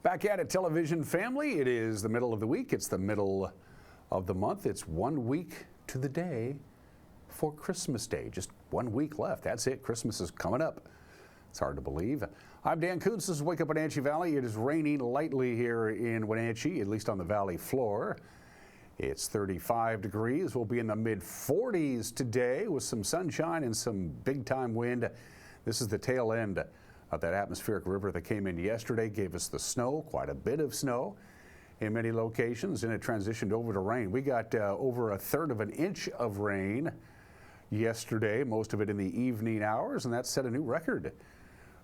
Back at it, television family. It is the middle of the week. It's the middle of the month. It's 1 week to the day for Christmas Day. Just 1 week left. That's it. Christmas is coming up. It's hard to believe. I'm Dan Kuntz. This is Wake Up Wenatchee Valley. It is raining lightly here in Wenatchee, at least on the valley floor. It's 35 degrees. We'll be in the mid-40s today with some sunshine and some big-time wind. This is the tail end of that atmospheric river that came in yesterday, gave us the snow, quite a bit of snow in many locations, and it transitioned over to rain. We got over 1/3 of an inch of rain yesterday, most of it in the evening hours, and that set a new record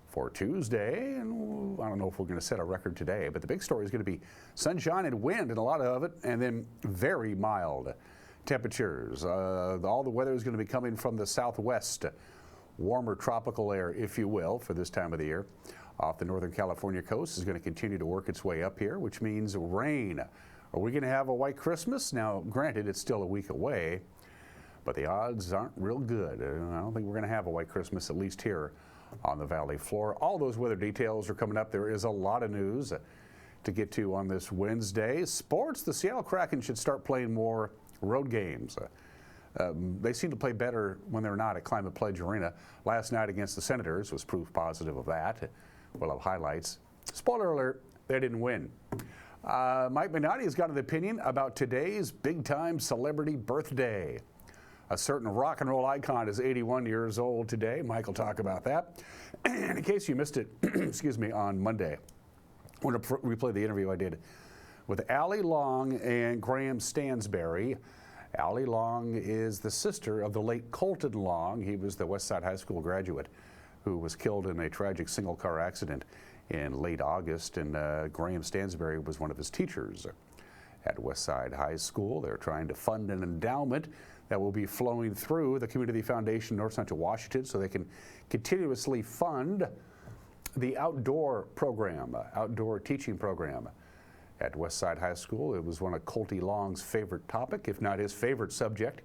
for Tuesday. And I don't know if we're going to set a record today, but the big story is going to be sunshine and wind, and a lot of it, and then very mild temperatures. All the weather is going to be coming from the southwest. Warmer tropical air, if you will, for this time of the year. Off the Northern California coast is going to continue to work its way up here, which means rain. Are we going to have a white Christmas? Now, granted, it's still a week away, but the odds aren't real good. I don't think we're going to have a white Christmas, at least here on the valley floor. All those weather details are coming up. There is a lot of news to get to on this Wednesday. Sports, the Seattle Kraken should start playing more road games. They seem to play better when they're not at Climate Pledge Arena. Last night against the Senators was proof positive of that. We'll have highlights. Spoiler alert, they didn't win. Mike Minotti has got an opinion about today's big-time celebrity birthday. A certain rock and roll icon is 81 years old today. Mike will talk about that. And in case you missed it, excuse me, on Monday, I want to replay the interview I did with Allie Long and Graham Stansberry. Allie Long is the sister of the late Colton Long. He was the Westside High School graduate who was killed in a tragic single-car accident in late August, and Graham Stansberry was one of his teachers at Westside High School. They're trying to fund an endowment that will be flowing through the Community Foundation North Central Washington so they can continuously fund the outdoor program, outdoor teaching program at Westside High School. It was one of Colty Long's favorite topic, if not his favorite subject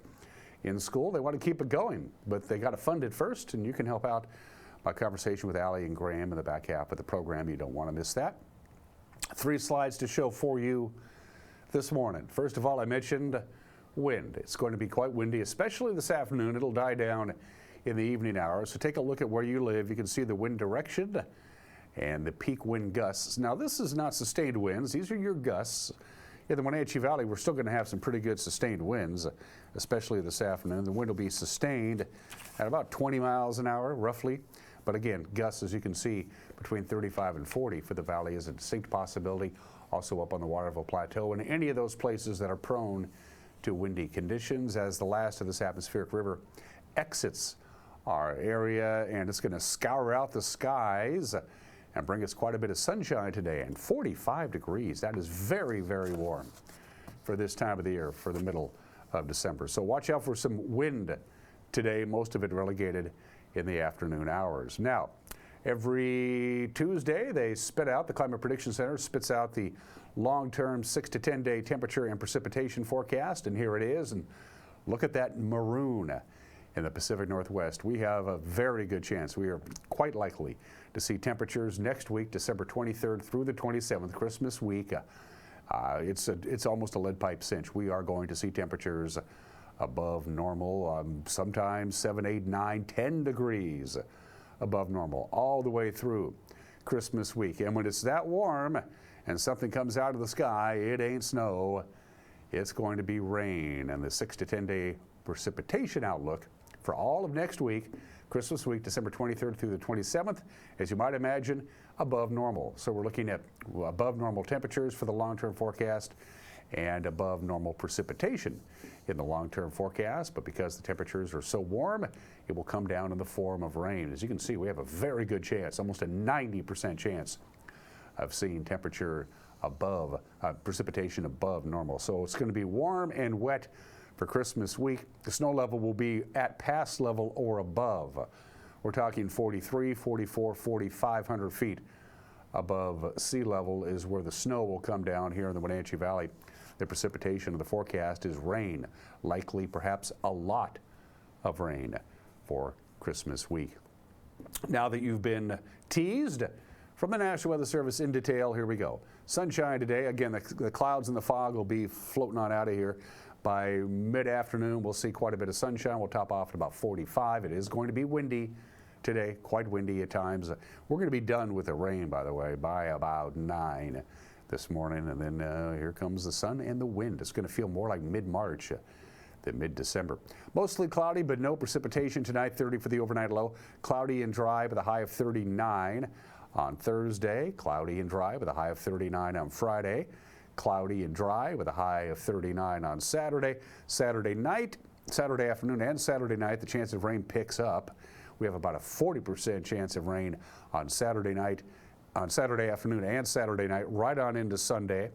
in school. They want to keep it going, but they got to fund it first, and you can help out by conversation with Allie and Graham in the back half of the program. You don't want to miss that. 3 slides to show for you this morning. First of all, I mentioned wind. It's going to be quite windy, especially this afternoon. It'll die down in the evening hours. So take a look at where you live. You can see the wind direction and the peak wind gusts. Now, this is not sustained winds. These are your gusts. In the Wenatchee Valley, we're still going to have some pretty good sustained winds, especially this afternoon. The wind will be sustained at about 20 miles an hour, roughly. But again, gusts, as you can see, between 35 and 40 for the valley is a distinct possibility. Also up on the Waterville Plateau and any of those places that are prone to windy conditions as the last of this atmospheric river exits our area, and it's going to scour out the skies and bring us quite a bit of sunshine today, and 45 degrees. That is very, very warm for this time of the year, for the middle of December. So watch out for some wind today, most of it relegated in the afternoon hours. Now, every Tuesday they the Climate Prediction Center spits out the long-term 6 to 10 day temperature and precipitation forecast, and here it is. And look at that maroon in the Pacific Northwest. We have a very good chance. We are quite likely to see temperatures next week, December 23rd through the 27th, Christmas week. It's almost a lead pipe cinch. We are going to see temperatures above normal, sometimes 7, 8, 9, 10 degrees above normal all the way through Christmas week. And when it's that warm and something comes out of the sky, it ain't snow, it's going to be rain. And the 6 to 10 day precipitation outlook for all of next week, Christmas week, December 23rd through the 27th, as you might imagine, above normal. So we're looking at above normal temperatures for the long-term forecast and above normal precipitation in the long-term forecast. But because the temperatures are so warm, it will come down in the form of rain. As you can see, we have a very good chance, almost a 90% chance of seeing temperature above, precipitation above normal. So it's going to be warm and wet for Christmas week. The snow level will be at pass level or above. We're talking 43, 44, 4,500 feet above sea level is where the snow will come down here in the Wenatchee Valley. The precipitation of the forecast is rain, likely perhaps a lot of rain for Christmas week. Now that you've been teased From the National Weather Service in detail, here we go. Sunshine today. Again, the clouds and the fog will be floating on out of here. By mid-afternoon, we'll see quite a bit of sunshine. We'll top off at about 45. It is going to be windy today, quite windy at times. We're going to be done with the rain, by the way, by about 9 this morning. And then here comes the sun and the wind. It's going to feel more like mid-March than mid-December. Mostly cloudy, but no precipitation tonight. 30 for the overnight low. Cloudy and dry with a high of 39. On Thursday, cloudy and dry with a high of 39 on Friday. Cloudy and dry with a high of 39 on Saturday. Saturday night, Saturday afternoon and Saturday night, the chance of rain picks up. We have about a 40% chance of rain on Saturday night, on Saturday afternoon and Saturday night, right on into Sunday.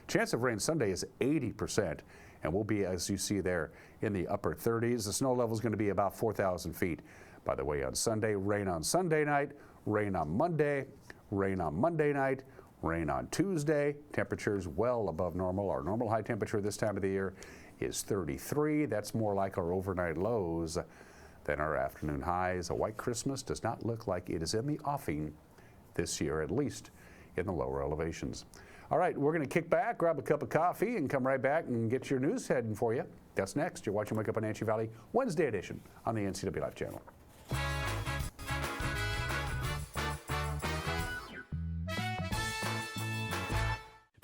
Chance of rain Sunday is 80%, and we'll be, as you see there, in the upper 30s. The snow level is going to be about 4,000 feet. By the way, on Sunday, rain on Sunday night, rain on Monday, rain on Monday night, rain on Tuesday. Temperatures well above normal. Our normal high temperature this time of the year is 33. That's more like our overnight lows than our afternoon highs. A white Christmas does not look like it is in the offing this year, at least in the lower elevations. All right, we're going to kick back, grab a cup of coffee, and come right back and get your news heading for you. That's next. You're watching Wake Up on Wenatchee Valley, Wednesday edition on the NCWLIFE channel.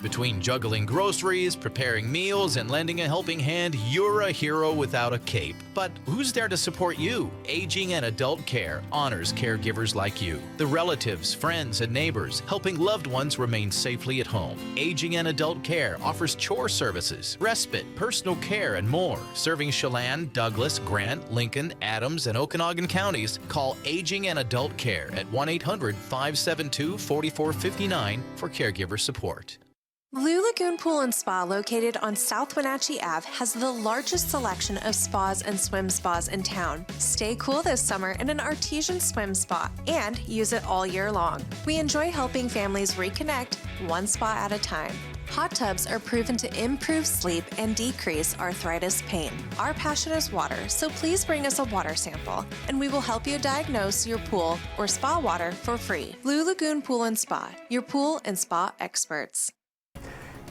Between juggling groceries, preparing meals, and lending a helping hand, you're a hero without a cape. But who's there to support you? Aging and Adult Care honors caregivers like you, the relatives, friends, and neighbors, helping loved ones remain safely at home. Aging and Adult Care offers chore services, respite, personal care, and more. Serving Chelan, Douglas, Grant, Lincoln, Adams, and Okanagan counties, call Aging and Adult Care at 1-800-572-4459 for caregiver support. Blue Lagoon Pool and Spa, located on South Wenatchee Ave, has the largest selection of spas and swim spas in town. Stay cool this summer in an artesian swim spa and use it all year long. We enjoy helping families reconnect one spa at a time. Hot tubs are proven to improve sleep and decrease arthritis pain. Our passion is water, so please bring us a water sample, and we will help you diagnose your pool or spa water for free. Blue Lagoon Pool and Spa, your pool and spa experts.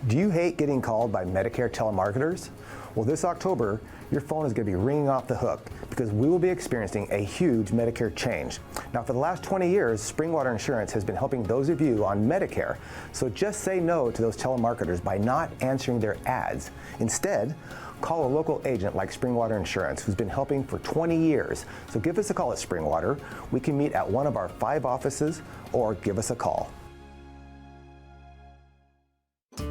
Do you hate getting called by Medicare telemarketers? Well, this October, your phone is going to be ringing off the hook because we will be experiencing a huge Medicare change. Now, for the last 20 years, Springwater Insurance has been helping those of you on Medicare. So just say no to those telemarketers by not answering their ads. Instead, call a local agent like Springwater Insurance, who's been helping for 20 years. So give us a call at Springwater. We can meet at one of our 5 offices or give us a call.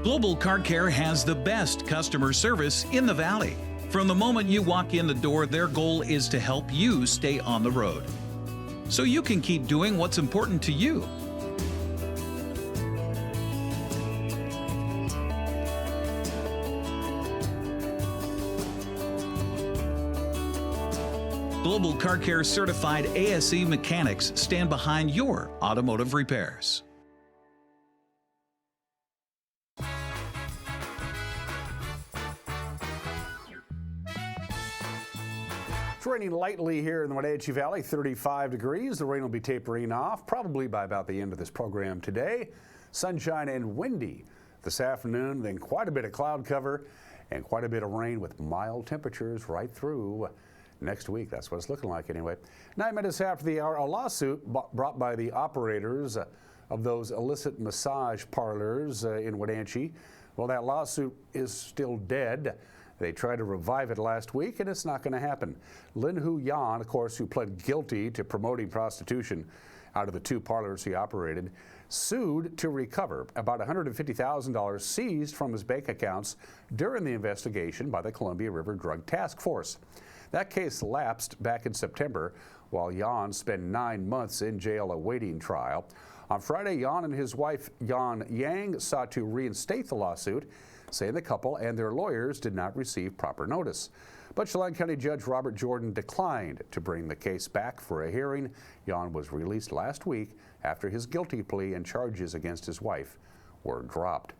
Global Car Care has the best customer service in the Valley. From the moment you walk in the door, their goal is to help you stay on the road, so you can keep doing what's important to you. Global Car Care certified ASE mechanics stand behind your automotive repairs. It's raining lightly here in the Wenatchee Valley, 35 degrees. The rain will be tapering off probably by about the end of this program today. Sunshine and windy this afternoon, then quite a bit of cloud cover and quite a bit of rain with mild temperatures right through next week. That's what it's looking like anyway. 9 minutes after the hour, a lawsuit brought by the operators of those illicit massage parlors in Wenatchee. Well, that lawsuit is still dead. They tried to revive it last week, and it's not going to happen. Lin Hu Yan, of course, who pled guilty to promoting prostitution out of the 2 parlors he operated, sued to recover about $150,000 seized from his bank accounts during the investigation by the Columbia River Drug Task Force. That case lapsed back in September, while Yan spent 9 months in jail awaiting trial. On Friday, Yan and his wife, Yan Yang, sought to reinstate the lawsuit, saying the couple and their lawyers did not receive proper notice. But Chelan County Judge Robert Jordan declined to bring the case back for a hearing. Yan was released last week after his guilty plea and charges against his wife were dropped.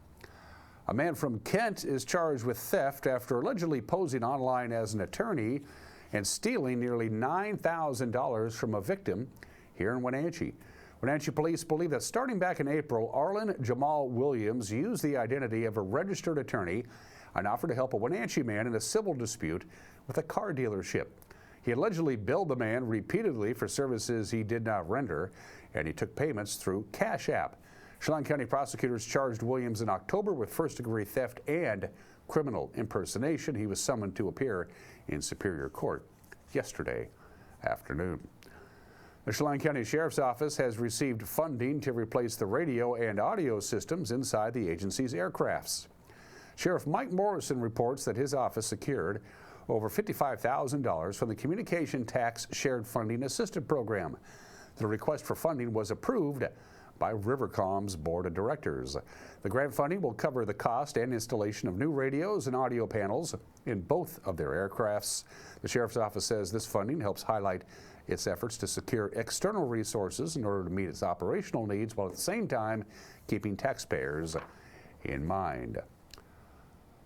A man from Kent is charged with theft after allegedly posing online as an attorney and stealing nearly $9,000 from a victim here in Wenatchee. Wenatchee police believe that starting back in April, Arlen Jamal Williams used the identity of a registered attorney and offered to help a Wenatchee man in a civil dispute with a car dealership. He allegedly billed the man repeatedly for services he did not render, and he took payments through Cash App. Chelan County prosecutors charged Williams in October with first-degree theft and criminal impersonation. He was summoned to appear in Superior Court yesterday afternoon. The Chelan County Sheriff's Office has received funding to replace the radio and audio systems inside the agency's aircrafts. Sheriff Mike Morrison reports that his office secured over $55,000 from the Communication Tax Shared Funding Assisted Program. The request for funding was approved by Rivercom's Board of Directors. The grant funding will cover the cost and installation of new radios and audio panels in both of their aircrafts. The Sheriff's Office says this funding helps highlight its efforts to secure external resources in order to meet its operational needs while at the same time keeping taxpayers in mind.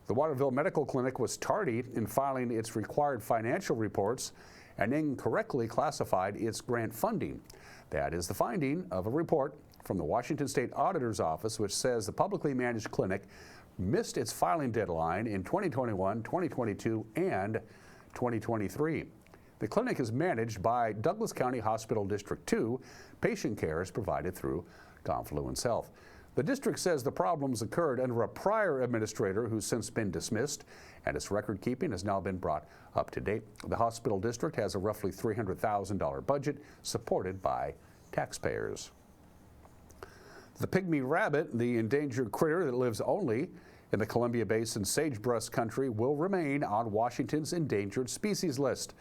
The Waterville Medical Clinic was tardy in filing its required financial reports and incorrectly classified its grant funding. That is the finding of a report from the Washington State Auditor's Office, which says the publicly managed clinic missed its filing deadline in 2021, 2022, and 2023. The clinic is managed by Douglas County Hospital District 2. Patient care is provided through Confluence Health. The district says the problems occurred under a prior administrator who's since been dismissed, and its record keeping has now been brought up to date. The hospital district has a roughly $300,000 budget supported by taxpayers. The pygmy rabbit, the endangered critter that lives only in the Columbia Basin sagebrush country, will remain on Washington's endangered species list.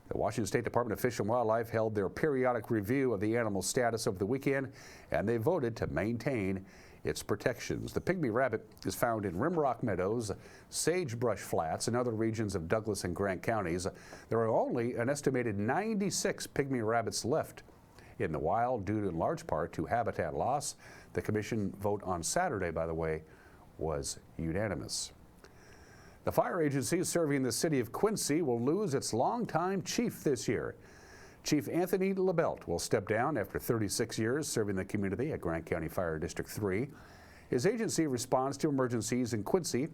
The Washington State Department of Fish and Wildlife held their periodic review of the animal's status over the weekend, and they voted to maintain its protections. The pygmy rabbit is found in Rimrock Meadows, Sagebrush Flats, and other regions of Douglas and Grant counties. There are only an estimated 96 pygmy rabbits left in the wild, due in large part to habitat loss. The commission vote on Saturday, by the way, was unanimous. The fire agency serving the city of Quincy will lose its longtime chief this year. Chief Anthony LaBelt will step down after 36 years serving the community at Grant County Fire District 3. His agency responds to emergencies in Quincy,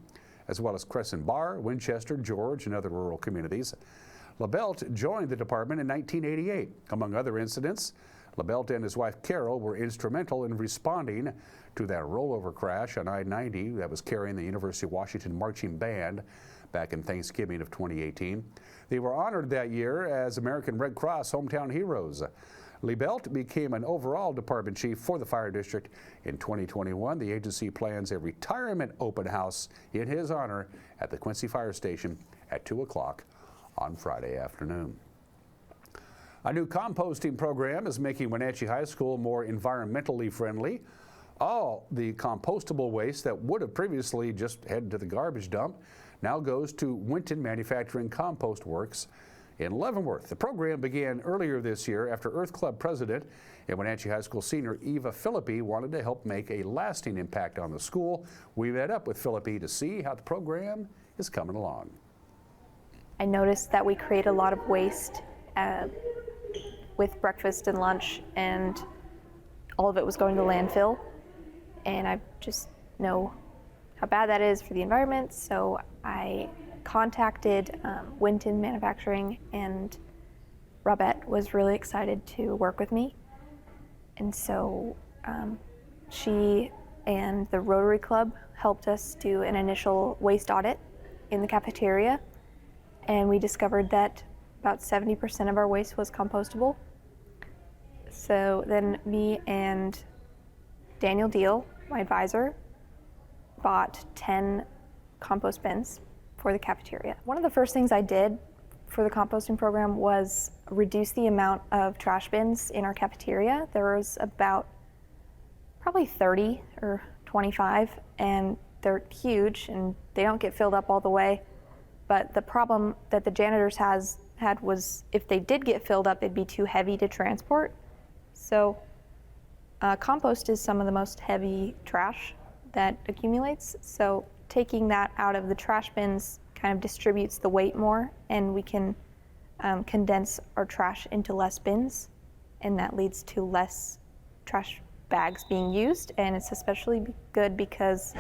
as well as Crescent Bar, Winchester, George, and other rural communities. LaBelt joined the department in 1988. Among other incidents, LaBelt and his wife Carol were instrumental in responding to that rollover crash on I-90 that was carrying the University of Washington Marching Band back in Thanksgiving of 2018. They were honored that year as American Red Cross Hometown Heroes. LaBelt became an overall department chief for the fire district in 2021. The agency plans a retirement open house in his honor at the Quincy Fire Station at 2 o'clock on Friday afternoon. A new composting program is making Wenatchee High School more environmentally friendly. All the compostable waste that would have previously just headed to the garbage dump now goes to Winton Manufacturing Compost Works in Leavenworth. The program began earlier this year after Earth Club president and Wenatchee High School senior Eva Philippi wanted to help make a lasting impact on the school. We met up with Philippi to see how the program is coming along. I noticed that we create a lot of waste with breakfast and lunch, and all of it was going to landfill. And I just know how bad that is for the environment, so I contacted Winton Manufacturing, and Robette was really excited to work with me. And so she and the Rotary Club helped us do an initial waste audit in the cafeteria, and we discovered that about 70% of our waste was compostable. So then me and Daniel Deal, my advisor, bought 10 compost bins for the cafeteria. One of the first things I did for the composting program was reduce the amount of trash bins in our cafeteria. There was about probably 30 or 25, and they're huge and they don't get filled up all the way. But the problem that the janitors had was if they did get filled up, it'd be too heavy to transport. So compost is some of the most heavy trash that accumulates. So taking that out of the trash bins kind of distributes the weight more, and we can condense our trash into less bins, and that leads to less trash bags being used, and it's especially good because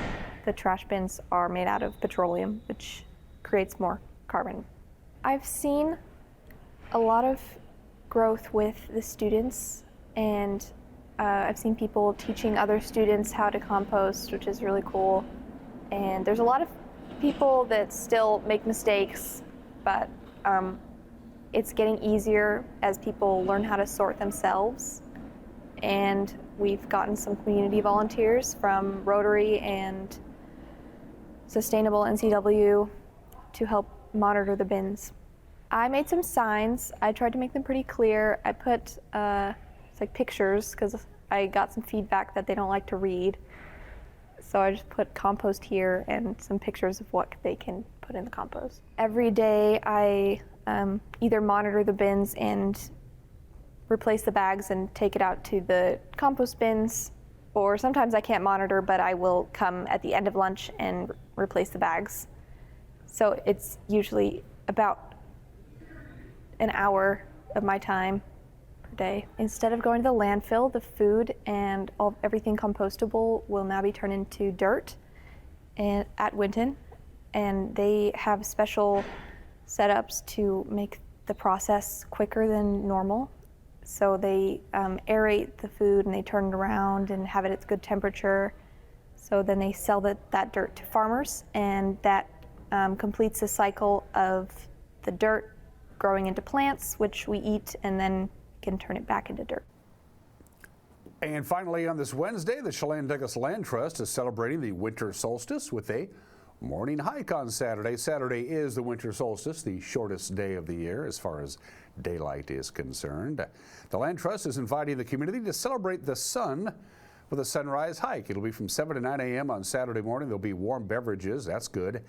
the trash bins are made out of petroleum, which creates more carbon. I've seen a lot of growth with the students, and I've seen people teaching other students how to compost, which is really cool. And there's a lot of people that still make mistakes, but it's getting easier as people learn how to sort themselves. And we've gotten some community volunteers from Rotary and Sustainable NCW to help monitor the bins. I made some signs. I tried to make them pretty clear. I put it's like pictures because I got some feedback that they don't like to read. So I just put compost here and some pictures of what they can put in the compost. Every day I either monitor the bins and replace the bags and take it out to the compost bins, or sometimes I can't monitor, but I will come at the end of lunch and replace the bags. So it's usually about an hour of my time per day. Instead of going to the landfill, the food and everything compostable will now be turned into dirt at Winton, and they have special setups to make the process quicker than normal. So they aerate the food and they turn it around and have it at good temperature. So then they sell that dirt to farmers, and that completes the cycle of the dirt growing into plants, which we eat, and then can turn it back into dirt. And finally, on this Wednesday, the Chelan-Douglas Land Trust is celebrating the winter solstice with a morning hike on Saturday. Saturday is the winter solstice, the shortest day of the year as far as daylight is concerned. The Land Trust is inviting the community to celebrate the sun with a sunrise hike. It'll be from 7 to 9 a.m. on Saturday morning. There'll be warm beverages, that's good,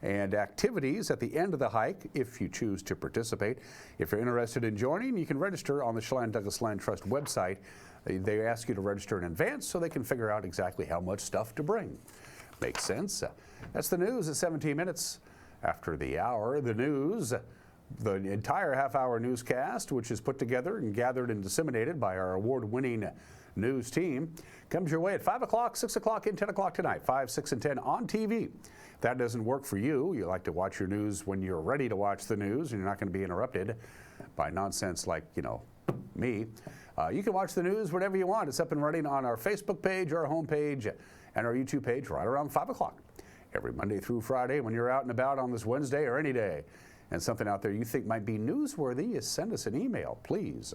and activities at the end of the hike if you choose to participate. If you're interested in joining, you can register on the Chelan-Douglas Land Trust website. They ask you to register in advance so they can figure out exactly how much stuff to bring. Makes sense. That's the news at 17 minutes after the hour. The news, the entire half-hour newscast, which is put together and gathered and disseminated by our award-winning news team, comes your way at 5 o'clock, 6 o'clock, and 10 o'clock tonight, 5, 6, and 10 on TV. If that doesn't work for you, you like to watch your news when you're ready to watch the news and you're not going to be interrupted by nonsense like, me. You can watch the news whenever you want. It's up and running on our Facebook page, our homepage, and our YouTube page right around 5 o'clock. Every Monday through Friday when you're out and about on this Wednesday or any day, and something out there you think might be newsworthy, send us an email, please.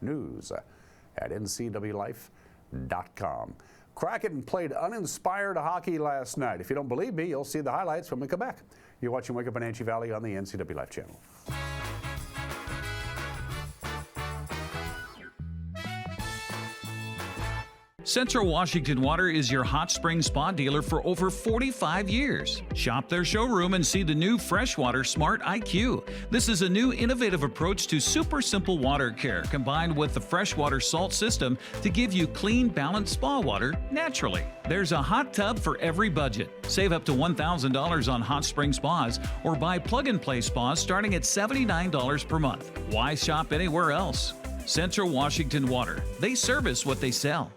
news@ncwlife.com. Kraken played uninspired hockey last night. If you don't believe me, you'll see the highlights when we come back. You're watching Wake Up Wenatchee Valley on the NCW Life channel. Central Washington Water is your hot spring spa dealer for over 45 years. Shop their showroom and see the new Freshwater Smart IQ. This is a new innovative approach to super simple water care combined with the freshwater salt system to give you clean, balanced spa water naturally. There's a hot tub for every budget. Save up to $1,000 on hot spring spas or buy plug-and-play spas starting at $79 per month. Why shop anywhere else? Central Washington Water. They service what they sell.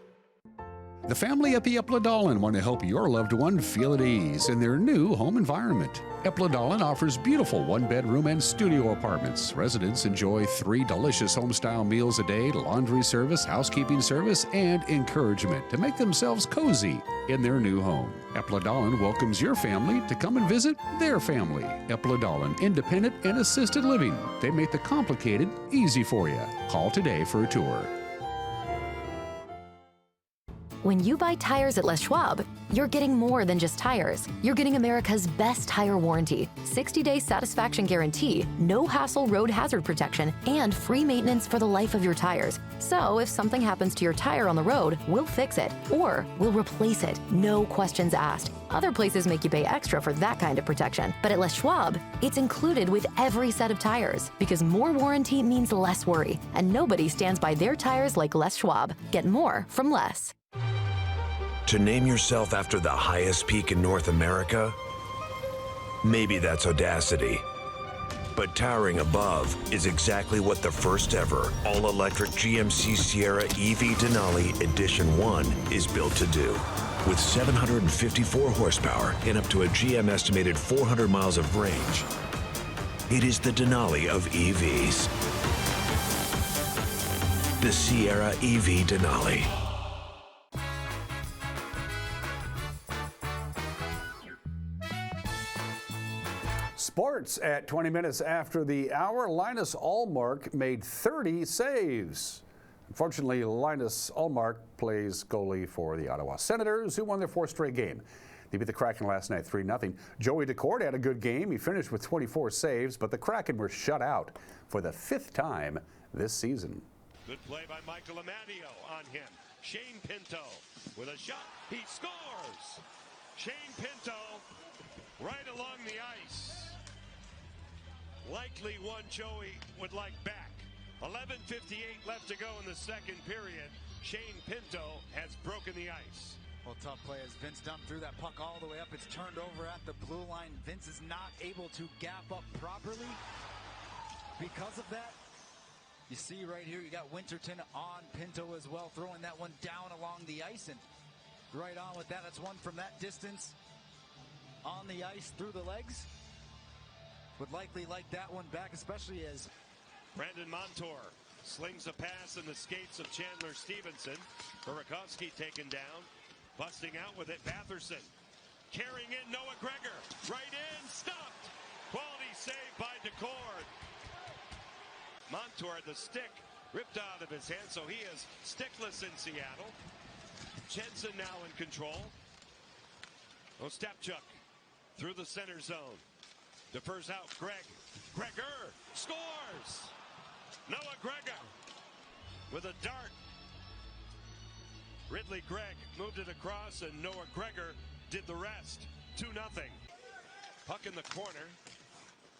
The family at the Epladolin want to help your loved one feel at ease in their new home environment. Epladolin offers beautiful one-bedroom and studio apartments. Residents enjoy 3 delicious home-style meals a day, laundry service, housekeeping service, and encouragement to make themselves cozy in their new home. Epladolin welcomes your family to come and visit their family. Epladolin, independent and assisted living. They make the complicated easy for you. Call today for a tour. When you buy tires at Les Schwab, you're getting more than just tires. You're getting America's best tire warranty, 60-day satisfaction guarantee, no hassle road hazard protection, and free maintenance for the life of your tires. So if something happens to your tire on the road, we'll fix it, or we'll replace it, no questions asked. Other places make you pay extra for that kind of protection, but at Les Schwab, it's included with every set of tires, because more warranty means less worry, and nobody stands by their tires like Les Schwab. Get more from Les. To name yourself after the highest peak in North America? Maybe that's audacity. But towering above is exactly what the first ever all-electric GMC Sierra EV Denali Edition 1 is built to do. With 754 horsepower and up to a GM estimated 400 miles of range, it is the Denali of EVs. The Sierra EV Denali. Sports at 20 minutes after the hour. Linus Ullmark made 30 saves. Unfortunately, Linus Ullmark plays goalie for the Ottawa Senators, who won their fourth straight game. They beat the Kraken last night 3-0. Joey Decord had a good game. He finished with 24 saves, but the Kraken were shut out for the fifth time this season. Good play by Michael Amadio on him. Shane Pinto with a shot. He scores! Shane Pinto right along the ice. Likely one Joey would like back. 11:58 left to go in the second period. Shane Pinto has broken the ice. Well, tough play as Vince Dunn threw that puck all the way up. It's turned over at the blue line. Vince is not able to gap up properly. Because of that, you see right here, you got Winterton on Pinto as well, throwing that one down along the ice. And right on with that. That's one from that distance on the ice through the legs. Would likely like that one back, especially as Brandon Montour slings a pass in the skates of Chandler Stevenson. Burakovsky taken down. Busting out with it, Batherson. Carrying in Noah Gregor. Right in, stopped. Quality save by Decord. Montour, the stick ripped out of his hand, so he is stickless in Seattle. Jensen now in control. Ostapchuk through the center zone. Defers out Gregor scores! Noah Gregor with a dart. Ridley Gregg moved it across, and Noah Gregor did the rest. 2-0. Puck in the corner.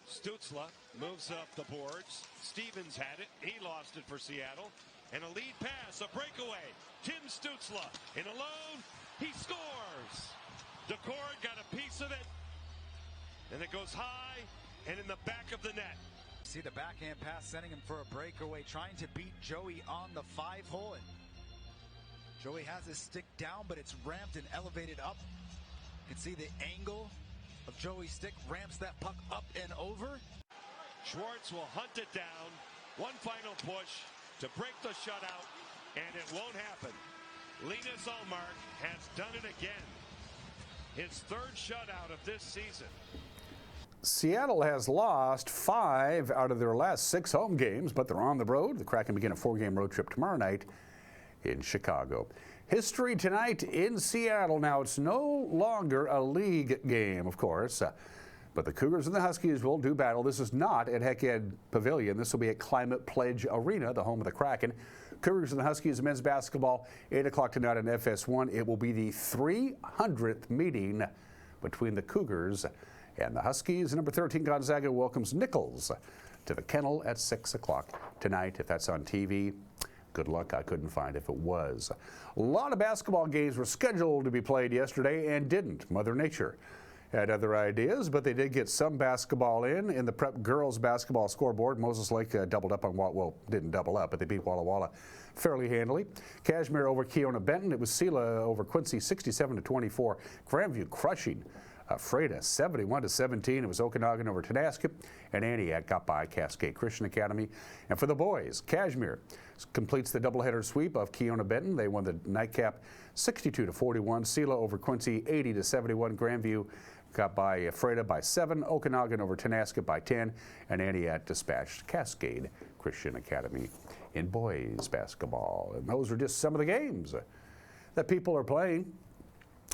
Stützle moves up the boards. Stevens had it. He lost it for Seattle. And a lead pass, a breakaway. Tim Stützle in alone. He scores! Decord got a piece of it. And it goes high and in the back of the net. see the backhand pass sending him for a breakaway, trying to beat Joey on the 5-hole. And Joey has his stick down, but it's ramped and elevated up. You can see the angle of Joey's stick ramps that puck up and over. Schwartz will hunt it down. One final push to break the shutout, and it won't happen. Linus Ullmark has done it again. His third shutout of this season. Seattle has lost 5 out of their last 6 home games, but they're on the road. The Kraken begin a 4-game road trip tomorrow night in Chicago. History tonight in Seattle. Now, it's no longer a league game, of course, but the Cougars and the Huskies will do battle. This is not at Heckhead Pavilion. This will be at Climate Pledge Arena, the home of the Kraken. Cougars and the Huskies men's basketball, 8 o'clock tonight on FS1. It will be the 300th meeting between the Cougars and the Huskies. Number 13 Gonzaga welcomes Nichols to the Kennel at 6 o'clock tonight. If that's on TV, good luck. I couldn't find if it was. A lot of basketball games were scheduled to be played yesterday and didn't. Mother Nature had other ideas, but they did get some basketball in the prep girls basketball scoreboard. Moses Lake doubled up on didn't double up, but they beat Walla Walla fairly handily. Kashmir over Keona Benton. It was Sela over Quincy 67-24. Grandview crushing Freda 71-17. It was Okanagan over Tenaska, and Antioch got by Cascade Christian Academy. And for the boys, Kashmir completes the doubleheader sweep of Keona Benton. They won the nightcap 62-41. Sela over Quincy 80-71. Grandview got by Freda by 7. Okanagan over Tenaska by 10, and Antioch dispatched Cascade Christian Academy in boys basketball. And those are just some of the games that people are playing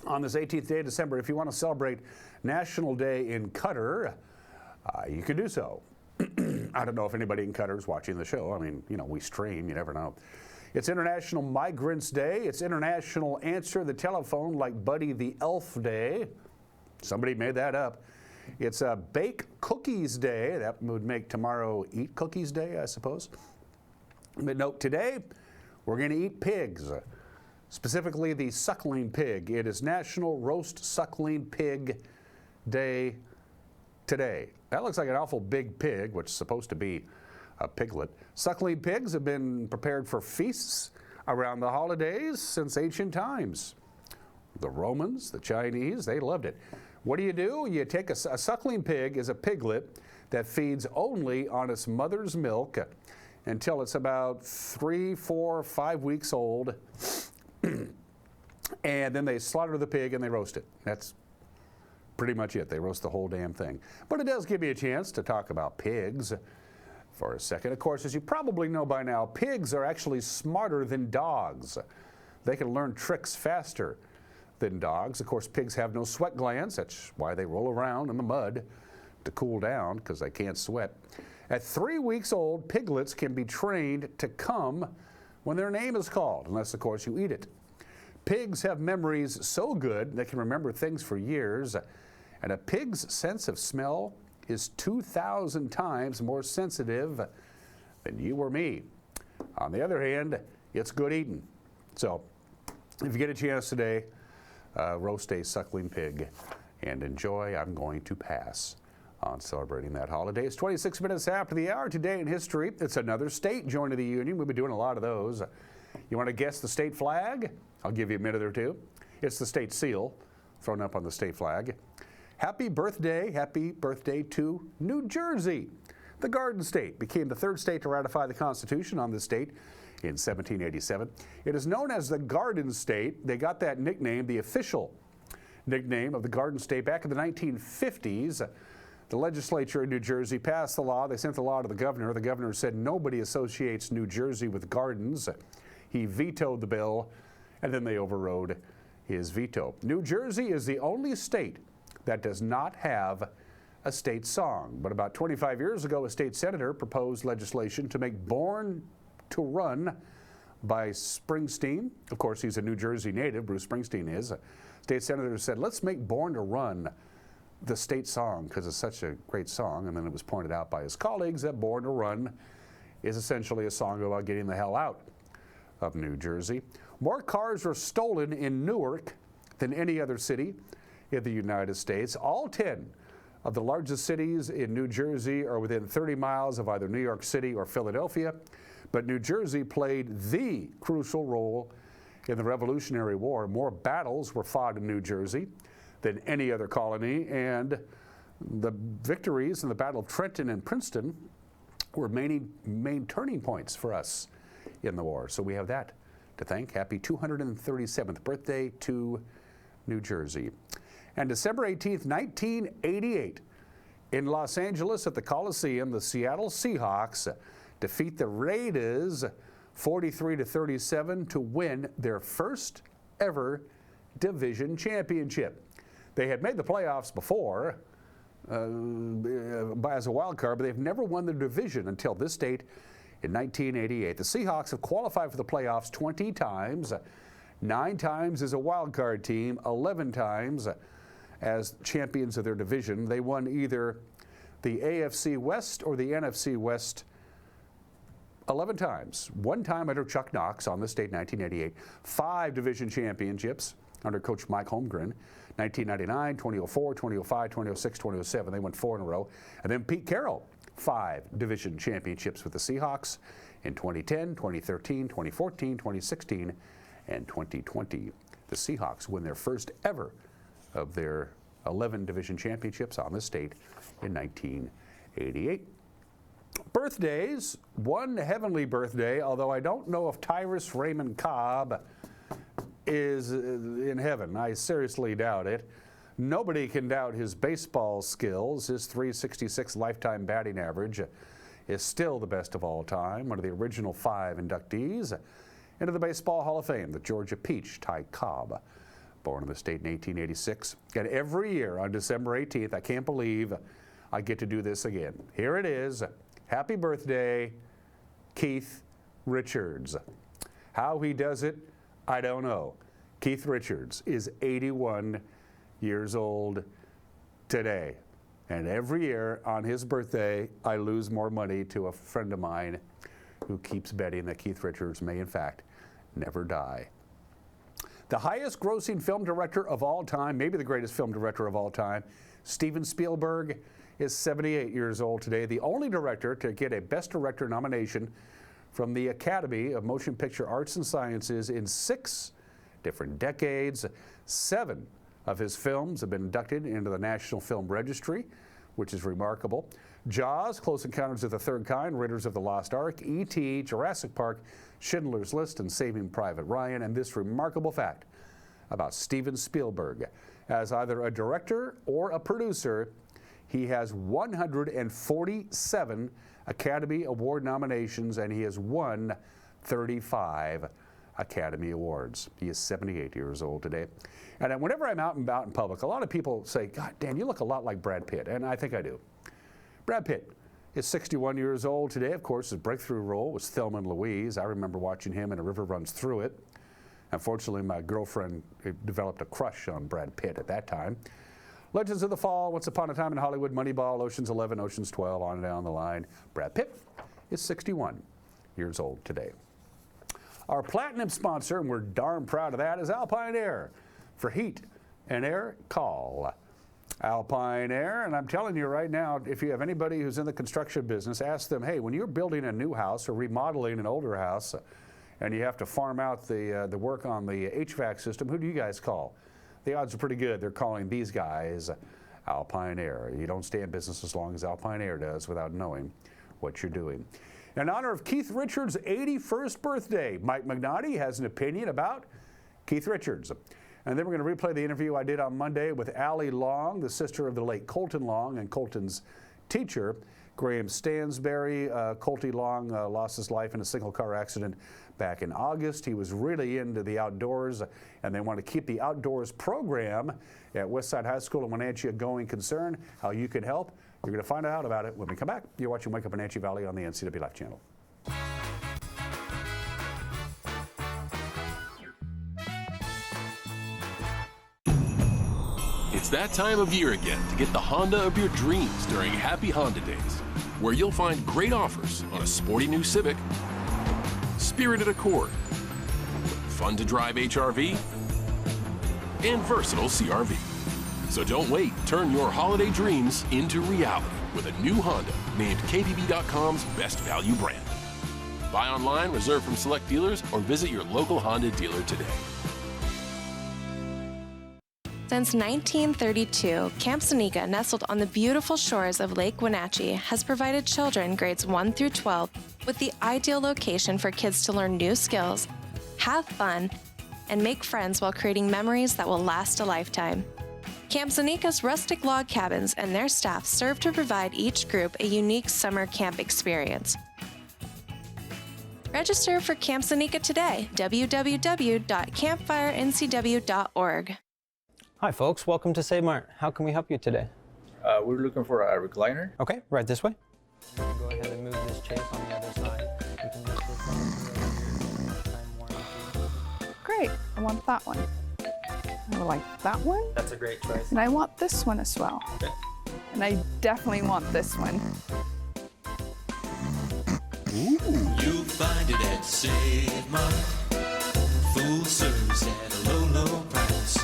on this 18th day of December. If you want to celebrate National Day in Qatar, you can do so. I don't know if anybody in Qatar is watching the show. I mean, you know, we stream, you never know. It's International Migrants Day. It's International Answer the Telephone Like Buddy the Elf Day. Somebody made that up. It's a Bake Cookies Day. That would make tomorrow Eat Cookies Day, I suppose. But note, today we're going to eat pigs. Specifically the suckling pig. It is National Roast Suckling Pig Day today. That looks like an awful big pig, which is supposed to be a piglet. Suckling pigs have been prepared for feasts around the holidays since ancient times. The Romans, the Chinese, they loved it. What do? You take a suckling pig is a piglet that feeds only on its mother's milk until it's about 3, 4, 5 weeks old. And then they slaughter the pig and they roast it. That's pretty much it. They roast the whole damn thing. But it does give me a chance to talk about pigs for a second. Of course, as you probably know by now, pigs are actually smarter than dogs. They can learn tricks faster than dogs. Of course, pigs have no sweat glands. That's why they roll around in the mud to cool down, because they can't sweat. At 3 weeks old, piglets can be trained to come when their name is called, unless, of course, you eat it. Pigs have memories so good they can remember things for years, and a pig's sense of smell is 2,000 times more sensitive than you or me. On the other hand, it's good eating. So, if you get a chance today, roast a suckling pig and enjoy. I'm going to pass on celebrating that holiday. It's 26 minutes after the hour. Today in history, it's another state joining the Union. We've been doing a lot of those. You want to guess the state flag? I'll give you a minute or two. It's the state seal thrown up on the state flag. Happy birthday to New Jersey. The Garden State became the third state to ratify the Constitution on this state in 1787. It is known as the Garden State. They got that nickname, the official nickname of the Garden State, back in the 1950s. The legislature in New Jersey passed the law. They sent the law to the governor. The governor said nobody associates New Jersey with gardens. He vetoed the bill, and then they overrode his veto. New Jersey is the only state that does not have a state song. But about 25 years ago, a state senator proposed legislation to make Born to Run by Springsteen. Of course, he's a New Jersey native, Bruce Springsteen is. State senator said, let's make Born to Run the state song because it's such a great song. And then it was pointed out by his colleagues that Born to Run is essentially a song about getting the hell out of New Jersey. More cars were stolen in Newark than any other city in the United States. All 10 of the largest cities in New Jersey are within 30 miles of either New York City or Philadelphia, but New Jersey played the crucial role in the Revolutionary War. More battles were fought in New Jersey than any other colony, and the victories in the Battle of Trenton and Princeton were main turning points for us in the war. So we have that to thank. Happy 237th birthday to New Jersey. And December 18th, 1988, in Los Angeles at the Coliseum, the Seattle Seahawks defeat the Raiders 43-37 to win their first ever division championship. They had made the playoffs before as a wild card, but they've never won the division until this date in 1988. The Seahawks have qualified for the playoffs 20 times, 9 times as a wild card team, 11 times as champions of their division. They won either the AFC West or the NFC West 11 times. 1 time under Chuck Knox on this date, 1988. 5 division championships under Coach Mike Holmgren. 1999, 2004, 2005, 2006, 2007. They went 4 in a row. And then Pete Carroll, 5 division championships with the Seahawks in 2010, 2013, 2014, 2016, and 2020. The Seahawks win their first ever of their 11 division championships on this date in 1988. Birthdays, one heavenly birthday, although I don't know if Tyrus Raymond Cobb is in heaven. I seriously doubt it. Nobody can doubt his baseball skills. His .366 lifetime batting average is still the best of all time. One of the original 5 inductees into the Baseball Hall of Fame, the Georgia Peach, Ty Cobb, born in the state in 1886. And every year on December 18th, I can't believe I get to do this again. Here it is. Happy birthday, Keith Richards. How he does it, I don't know. Keith Richards is 81 years old today. And every year on his birthday, I lose more money to a friend of mine who keeps betting that Keith Richards may, in fact, never die. The highest grossing film director of all time, maybe the greatest film director of all time, Steven Spielberg, is 78 years old today, the only director to get a Best Director nomination from the Academy of Motion Picture Arts and Sciences in 6 different decades. 7 of his films have been inducted into the National Film Registry, which is remarkable. Jaws, Close Encounters of the Third Kind, Raiders of the Lost Ark, E.T., Jurassic Park, Schindler's List, and Saving Private Ryan. And this remarkable fact about Steven Spielberg: as either a director or a producer, he has 147 Academy Award nominations, and he has won 35 Academy Awards. He is 78 years old today. And whenever I'm out and about in public, a lot of people say, "God, Dan, you look a lot like Brad Pitt," and I think I do. Brad Pitt is 61 years old today. Of course, his breakthrough role was Thelma and Louise. I remember watching him in A River Runs Through It. Unfortunately, my girlfriend developed a crush on Brad Pitt at that time. Legends of the Fall, Once Upon a Time in Hollywood, Moneyball, Ocean's 11, Ocean's 12, on and down the line. Brad Pitt is 61 years old today. Our platinum sponsor, and we're darn proud of that, is Alpine Air. For heat and air, call Alpine Air. And I'm telling you right now, if you have anybody who's in the construction business, ask them, hey, when you're building a new house or remodeling an older house and you have to farm out the work on the HVAC system, who do you guys call? The odds are pretty good they're calling these guys Alpine Air. You don't stay in business as long as Alpine Air does without knowing what you're doing. In honor of Keith Richards' 81st birthday, Mike Magnotti has an opinion about Keith Richards. And then we're going to replay the interview I did on Monday with Allie Long, the sister of the late Colton Long and Colton's teacher, Graham Stansberry. Colty Long lost his life in a single car accident back in August. He was really into the outdoors, and they want to keep the outdoors program at Westside High School in Wenatchee a going concern. How you can help, you're going to find out about it when we come back. You're watching Wake Up Wenatchee Valley on the NCWLIFE channel. It's that time of year again to get the Honda of your dreams during Happy Honda Days, where you'll find great offers on a sporty new Civic, spirited Accord, fun to drive HRV, and versatile CRV. So don't wait, turn your holiday dreams into reality with a new Honda named KBB.com's best value brand. Buy online, reserve from select dealers, or visit your local Honda dealer today. Since 1932, Camp Seneca, nestled on the beautiful shores of Lake Wenatchee, has provided children grades 1 through 12 with the ideal location for kids to learn new skills, have fun, and make friends while creating memories that will last a lifetime. Camp Seneca's rustic log cabins and their staff serve to provide each group a unique summer camp experience. Register for Camp Seneca today, www.campfirencw.org. Hi folks, welcome to Save Mart. How can we help you today? We're looking for a recliner. Okay, right this way. Go ahead and move this chase on the other side. You can lift this up time warranty. Great, I want that one. I would like that one. That's a great choice. And I want this one as well. Okay. And I definitely want this one. Ooh. You'll find it at Save Mart. Full service at a low, low price.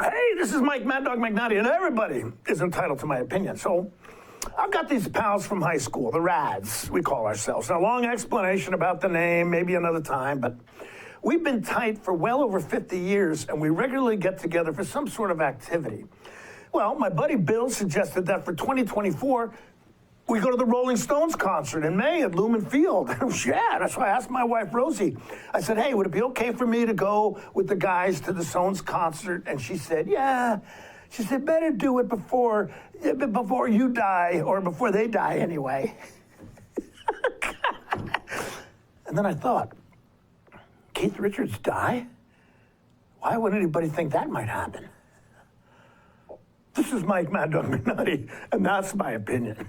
Hey, this is Mike Mad Dog McNutty, and everybody is entitled to my opinion. So I've got these pals from high school, the Rads, we call ourselves. Now, long explanation about the name, maybe another time, but we've been tight for well over 50 years, and we regularly get together for some sort of activity. Well, my buddy Bill suggested that for 2024, we go to the Rolling Stones concert in May at Lumen Field. Yeah, that's why I asked my wife, Rosie. I said, hey, would it be okay for me to go with the guys to the Stones concert? And she said, yeah. She said, better do it before you die, or before they die anyway. And then I thought, Keith Richards die? Why would anybody think that might happen? This is Mike Mad Dog McNutty, and that's my opinion.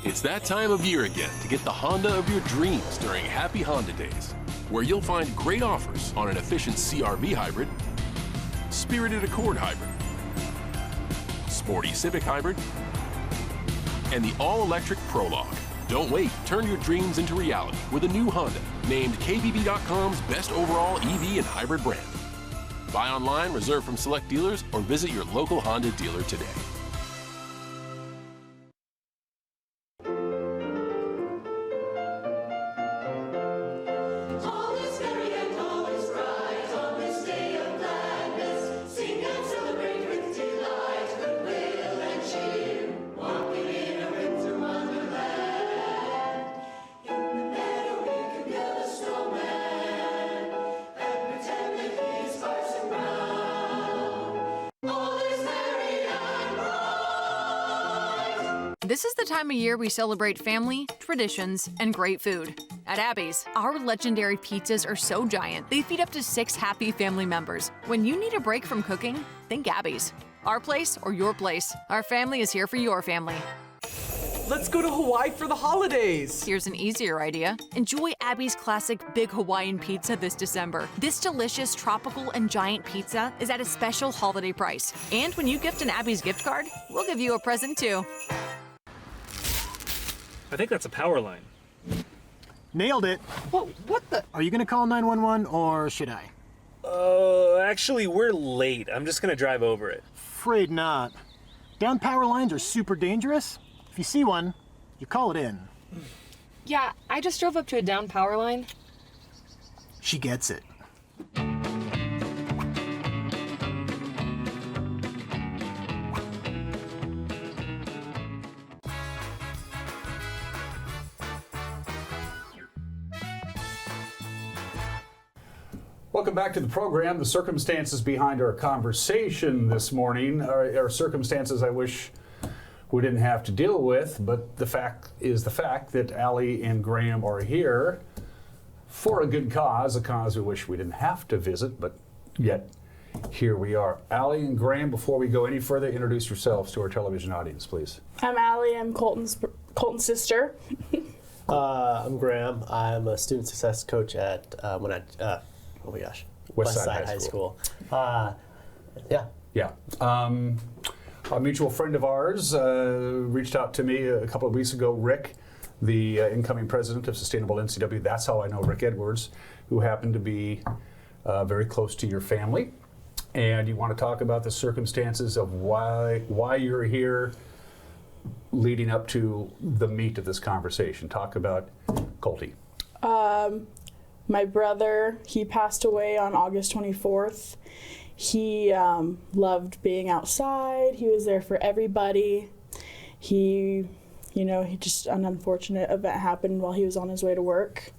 It's that time of year again to get the Honda of your dreams during Happy Honda Days, where you'll find great offers on an efficient CR-V hybrid, spirited Accord hybrid, sporty Civic hybrid, and the all-electric Prologue. Don't wait, turn your dreams into reality with a new Honda, named KBB.com's best overall EV and hybrid brand. Buy online, reserve from select dealers, or visit your local Honda dealer today. This is the time of year we celebrate family, traditions, and great food. At Abby's, our legendary pizzas are so giant, they feed up to 6 happy family members. When you need a break from cooking, think Abby's. Our place or your place. Our family is here for your family. Let's go to Hawaii for the holidays. Here's an easier idea. Enjoy Abby's classic Big Hawaiian Pizza this December. This delicious tropical and giant pizza is at a special holiday price. And when you gift an Abby's gift card, we'll give you a present too. I think that's a power line. Nailed it. What the? Are you gonna call 911 or should I? Actually, we're late. I'm just gonna drive over it. Afraid not. Down power lines are super dangerous. If you see one, you call it in. Yeah, I just drove up to a down power line. She gets it. Welcome back to the program. The circumstances behind our conversation this morning are circumstances I wish we didn't have to deal with, but the fact is the fact that Allie and Graham are here for a good cause, a cause we wish we didn't have to visit, but yet here we are. Allie and Graham, before we go any further, introduce yourselves to our television audience, please. I'm Allie. I'm Colton's sister. I'm Graham. I'm a student success coach at Westside High School. Yeah. A mutual friend of ours reached out to me a couple of weeks ago, Rick, the incoming president of Sustainable NCW. That's how I know Rick Edwards, who happened to be very close to your family. And you want to talk about the circumstances of why you're here leading up to the meat of this conversation. Talk about Colty. My brother, he passed away on August 24th. He loved being outside. He was there for everybody. He just, an unfortunate event happened while he was on his way to work.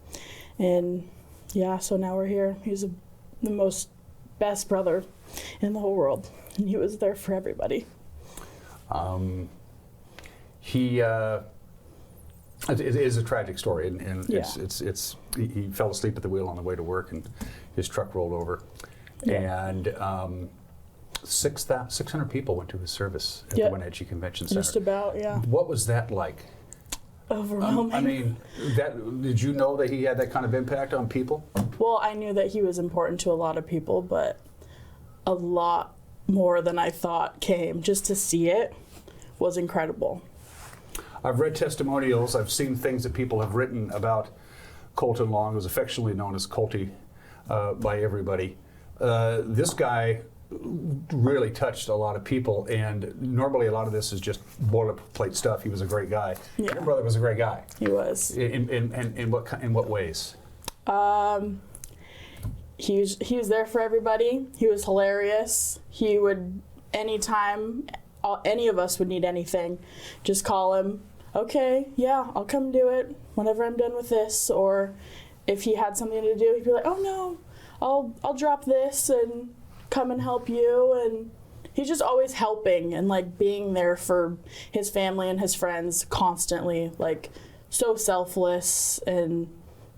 And yeah, so now we're here. He's the most best brother in the whole world. And he was there for everybody. It is a tragic story, and Yeah. he fell asleep at the wheel on the way to work, and his truck rolled over, and 600 people went to his service at the Wenatchee Convention Center. Just about, yeah. What was that like? Overwhelming. I mean, did you know that he had that kind of impact on people? Well, I knew that he was important to a lot of people, but a lot more than I thought came. Just to see it was incredible. I've read testimonials, I've seen things that people have written about Colton Long, who's affectionately known as Colty by everybody. This guy really touched a lot of people, and normally a lot of this is just boilerplate stuff. He was a great guy. Yeah. Your brother was a great guy. He was. In what ways? He was there for everybody. He was hilarious. He would, anytime any of us would need anything, just call him. Okay, yeah, I'll come do it whenever I'm done with this. Or if he had something to do, he'd be like, oh no, I'll drop this and come and help you. And he's just always helping and like being there for his family and his friends constantly, like so selfless, and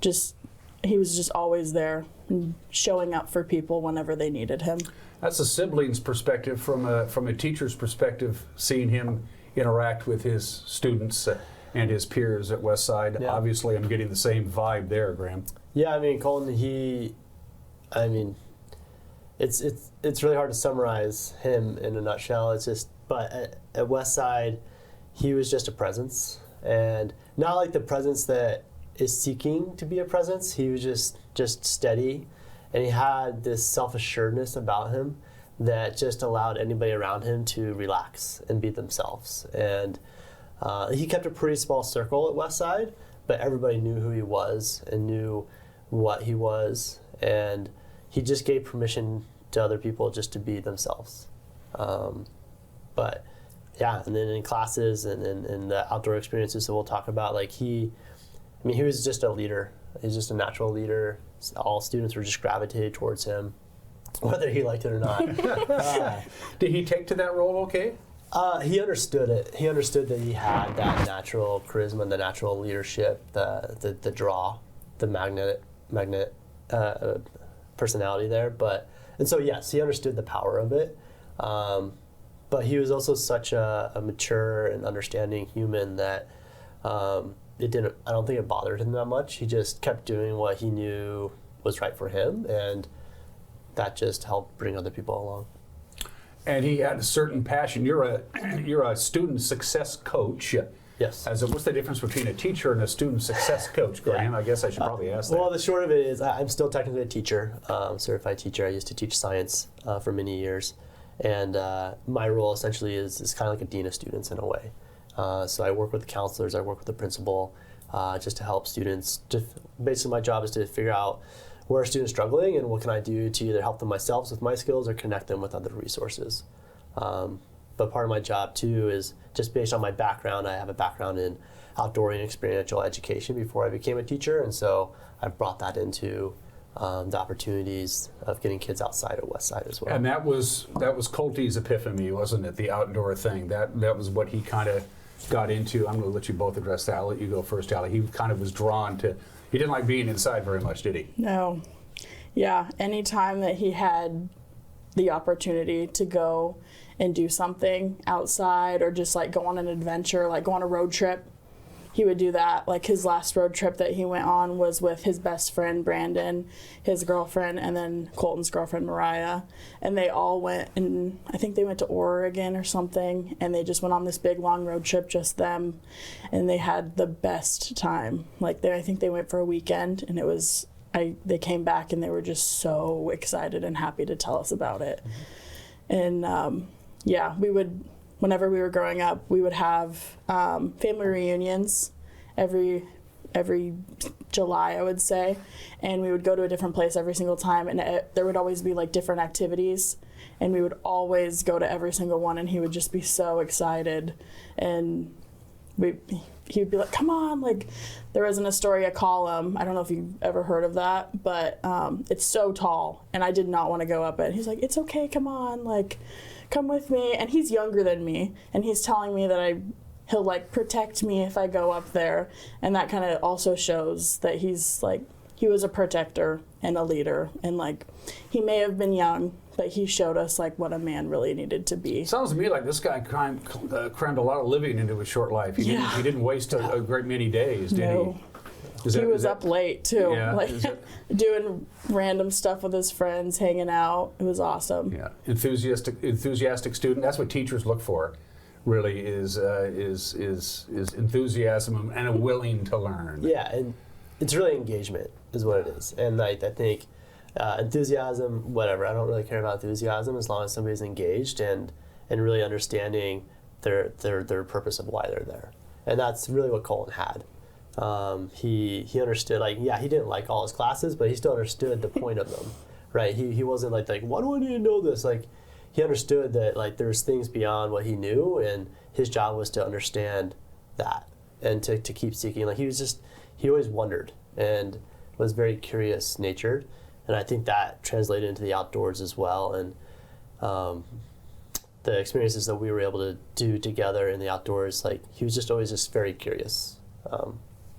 just he was just always there and showing up for people whenever they needed him. That's a sibling's perspective. From a teacher's perspective, seeing him interact with his students and his peers at Westside. Yeah. Obviously, I'm getting the same vibe there, Graham. Yeah, I mean, Colton, it's really hard to summarize him in a nutshell. It's just, but at Westside, he was just a presence, and not like the presence that is seeking to be a presence. He was just steady, and he had this self-assuredness about him that just allowed anybody around him to relax and be themselves. And he kept a pretty small circle at Westside, but everybody knew who he was and knew what he was, and he just gave permission to other people just to be themselves. But yeah, and then in classes and in the outdoor experiences that we'll talk about, like he was just a leader. He's just a natural leader. All students were just gravitated towards him, whether he liked it or not. Did he take to that role okay? He understood it. He understood that he had that natural charisma, the natural leadership, the draw, the magnet personality there. And so yes, he understood the power of it. But he was also such a mature and understanding human that I don't think it bothered him that much. He just kept doing what he knew was right for him, and that just helped bring other people along. And he had a certain passion. You're a student success coach. Yes. What's the difference between a teacher and a student success coach, Graham? I guess I should probably ask that. Well, the short of it is I'm still technically a teacher, certified teacher. I used to teach science for many years. And my role essentially is kind of like a dean of students in a way. So I work with the counselors, I work with the principal, just to help students. Basically my job is to figure out where a student's struggling and what can I do to either help them myself with my skills or connect them with other resources. But part of my job too is just based on my background. I have a background in outdoor and experiential education before I became a teacher, and so I've brought that into the opportunities of getting kids outside at Westside as well. And that was Colty's epiphany, wasn't it? The outdoor thing. That was what he kind of got into. I'm going to let you both address that. I'll let you go first, Allie. He kind of was drawn to. He didn't like being inside very much, did he? No. Yeah. Anytime that he had the opportunity to go and do something outside, or just like go on an adventure, like go on a road trip, he would do that. Like his last road trip that he went on was with his best friend Brandon, his girlfriend, and then Colton's girlfriend Mariah. And they all went, and I think they went to Oregon or something, and they just went on this big long road trip, just them, and they had the best time. Like I think they went for a weekend, and it was they came back and they were just so excited and happy to tell us about it. Mm-hmm. And yeah, we would. Whenever we were growing up, we would have family reunions every July, I would say, and we would go to a different place every single time, and there would always be like different activities, and we would always go to every single one, and he would just be so excited, and he would be like, come on, like there was an Astoria column, I don't know if you've ever heard of that, but it's so tall, and I did not want to go up it. He's like, it's okay, come on, like come with me. And he's younger than me, and he's telling me that he'll like protect me if I go up there, and that kind of also shows that he's like, he was a protector and a leader, and like he may have been young, but he showed us like what a man really needed to be. Sounds to me like this guy crammed a lot of living into his short life. He didn't waste a great many days, did he? He was up late too, doing random stuff with his friends, hanging out. It was awesome. Yeah, enthusiastic student. That's what teachers look for, really, is enthusiasm and a willing to learn. Yeah, and it's really engagement is what it is. And I think enthusiasm, whatever. I don't really care about enthusiasm as long as somebody's engaged and really understanding their purpose of why they're there. And that's really what Colton had. He understood, like, yeah, he didn't like all his classes, but he still understood the point of them, right? He wasn't like, why do I need to know this? Like, he understood that, like, there's things beyond what he knew, and his job was to understand that and to keep seeking. Like, he always wondered and was very curious natured, and I think that translated into the outdoors as well. And the experiences that we were able to do together in the outdoors, like he was just always just very curious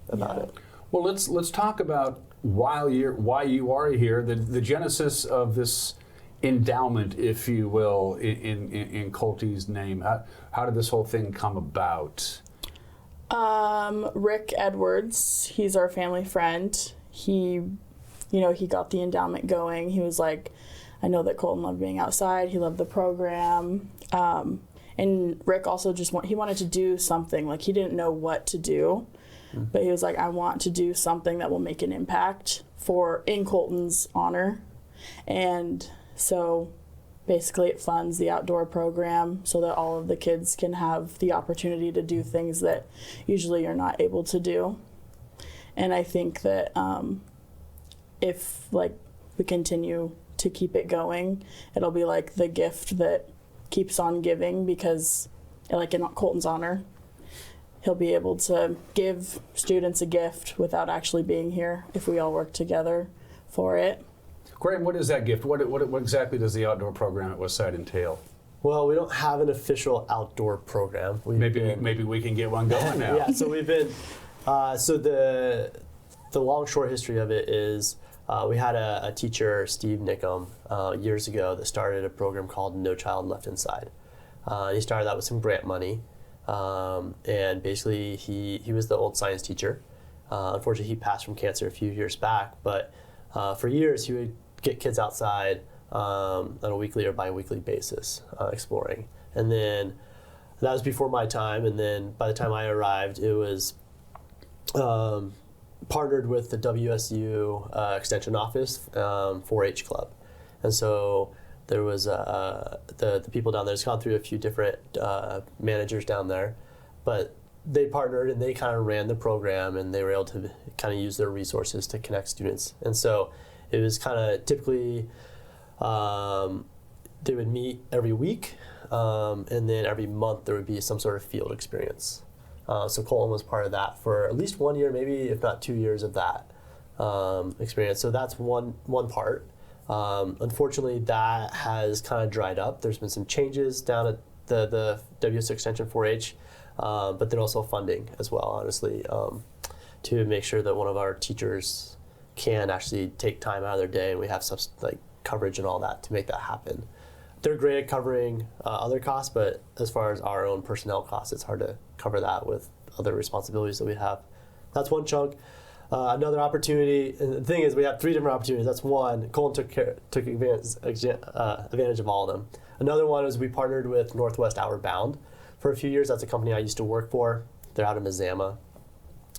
about it. Well, let's talk about why you are here, the genesis of this endowment, if you will, in Colty's name. How did this whole thing come about? Rick Edwards, he's our family friend. He got the endowment going. He was like, I know that Colton loved being outside. He loved the program. And Rick also he wanted to do something. Like, he didn't know what to do, but he was like, I want to do something that will make an impact in Colton's honor. And so basically it funds the outdoor program so that all of the kids can have the opportunity to do things that usually you're not able to do. And I think that if we continue to keep it going, it'll be like the gift that keeps on giving, because in Colton's honor, he'll be able to give students a gift without actually being here if we all work together for it. Graham, what is that gift? What exactly does the outdoor program at Westside entail? Well, we don't have an official outdoor program. Maybe we can get one going now. Yeah, so we've been, so the long short history of it is we had a teacher, Steve Nickham, years ago that started a program called No Child Left Inside. He started that with some grant money, and basically he was the old science teacher. Unfortunately, he passed from cancer a few years back, but for years he would get kids outside on a weekly or bi-weekly basis exploring. And then that was before my time, and then by the time I arrived, it was partnered with the WSU Extension Office 4-H Club. And so there was the people down there. It's gone through a few different managers down there, but they partnered and they kind of ran the program, and they were able to kind of use their resources to connect students. And so it was kind of typically they would meet every week, and then every month there would be some sort of field experience. So Colton was part of that for at least 1 year, maybe if not 2 years of that experience. So that's one part. Unfortunately, that has kind of dried up. There's been some changes down at the WSU Extension 4-H, but then also funding as well, honestly, to make sure that one of our teachers can actually take time out of their day, and we have some coverage and all that to make that happen. They're great at covering other costs, but as far as our own personnel costs, it's hard to cover that with other responsibilities that we have. That's one chunk. Another opportunity, and the thing is, we have 3 different opportunities. That's one. Colton took advantage of all of them. Another one is we partnered with Northwest Outward Bound for a few years. That's a company I used to work for. They're out of Mazama.